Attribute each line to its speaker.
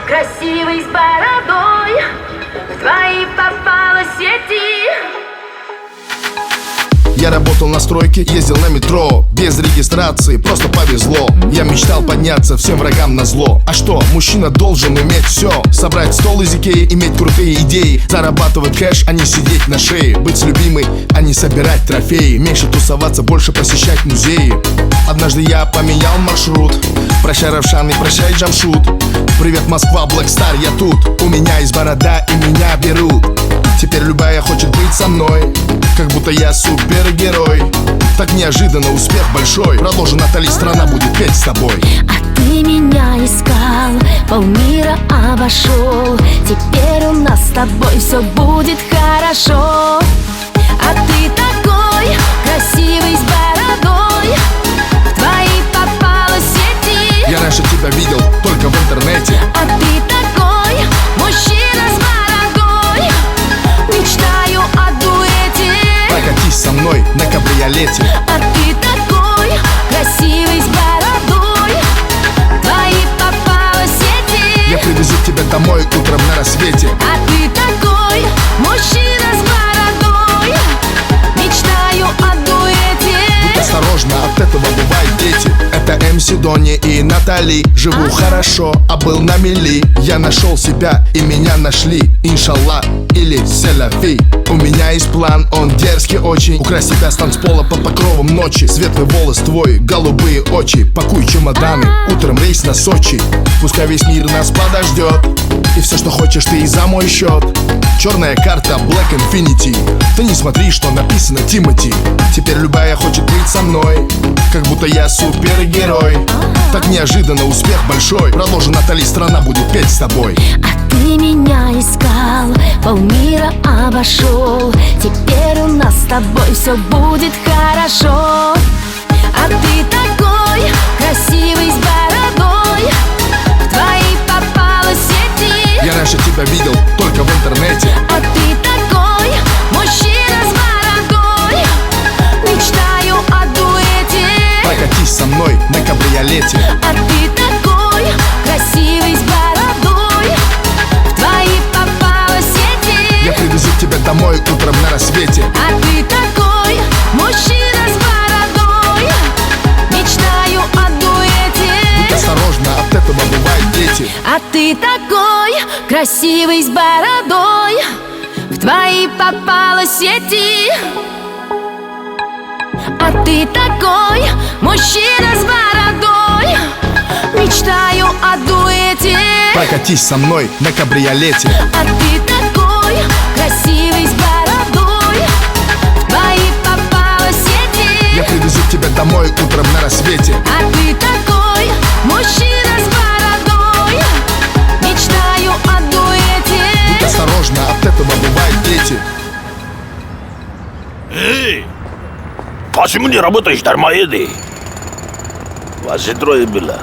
Speaker 1: красивый с бородой, в твои попала сети.
Speaker 2: Я работал на стройке, ездил на метро, без регистрации, просто повезло. Я мечтал подняться всем врагам назло. А что, мужчина должен уметь все: собрать стол из Икеи, иметь крутые идеи, зарабатывать кэш, а не сидеть на шее, быть с любимой, а не собирать трофеи, меньше тусоваться, больше посещать музеи. Однажды я поменял маршрут. Прощай, Равшан, и прощай, Джамшут. Привет, Москва, Блэкстар, я тут. У меня есть борода, и меня берут. Теперь любая хочет быть со мной, как будто я супергерой. Так неожиданно успех большой. Продолжи, Натали, страна будет петь с тобой.
Speaker 3: А ты меня искал, полмира обошел. Теперь у нас с тобой все будет хорошо. А ты такой красивый с бородой, в твои попала сети.
Speaker 2: Я раньше тебя видел только в интернете.
Speaker 3: А ты такой мужчина с бородой, мечтаю о дуэте.
Speaker 2: Прокатись со мной на кабриолете.
Speaker 3: А ты такой красивый с бородой, в твои попала сети.
Speaker 2: Я привезу тебя домой утром на рассвете.
Speaker 3: А ты такой мужчина с бородой, мечтаю о дуэте.
Speaker 2: Будь осторожна, от этого бывают дети. Это МС Дони и Натали. Живу хорошо, а был на мели. Я нашел себя и меня нашли. Иншаллах или селяфи. У меня есть план, он дерзкий очень. Украсть тебя с танцпола под покровом ночи. Светлый волос твой, голубые очи. Пакуй чемоданы, утром рейс на Сочи. Пускай весь мир нас подождет, и все, что хочешь, ты и за мой счет. Черная карта Black Infinity. Ты не смотри, что написано Тимати. Теперь любая хочет быть со мной, как будто я супергерой. Так неожиданно успех большой. Продолжи, Натали, страна будет петь с тобой.
Speaker 3: А ты меня искал, полмира обошел. Теперь у нас с тобой все будет хорошо. А ты такой красивый с бородой, в твои попала сети.
Speaker 2: Я раньше тебя видел только в интернете.
Speaker 3: А ты такой мужчина с бородой, мечтаю о дуэте.
Speaker 2: Прокатись со мной на кабриолете.
Speaker 3: А ты такой красивый с бородой, в твои попала сети.
Speaker 2: Я привезу тебя домой утром на рассвете.
Speaker 3: А ты такой мужчина с бородой, мечтаю о дуэте.
Speaker 2: Будь осторожна, от этого бывают дети.
Speaker 3: А ты такой красивый с бородой, в твои попала сети. А ты такой мужчина с бородой, мечтаю о дуэте.
Speaker 2: Прокатись со мной на кабриолете.
Speaker 3: А ты такой красивый с бородой, в твои попала сети.
Speaker 2: Я привезу тебя домой утром на рассвете.
Speaker 3: А ты такой мужчина с бородой, мечтаю о дуэте.
Speaker 2: Будь осторожна, от этого бывают дети.
Speaker 4: Эй! Почему не работаешь, дармоеды? Вас же трое было.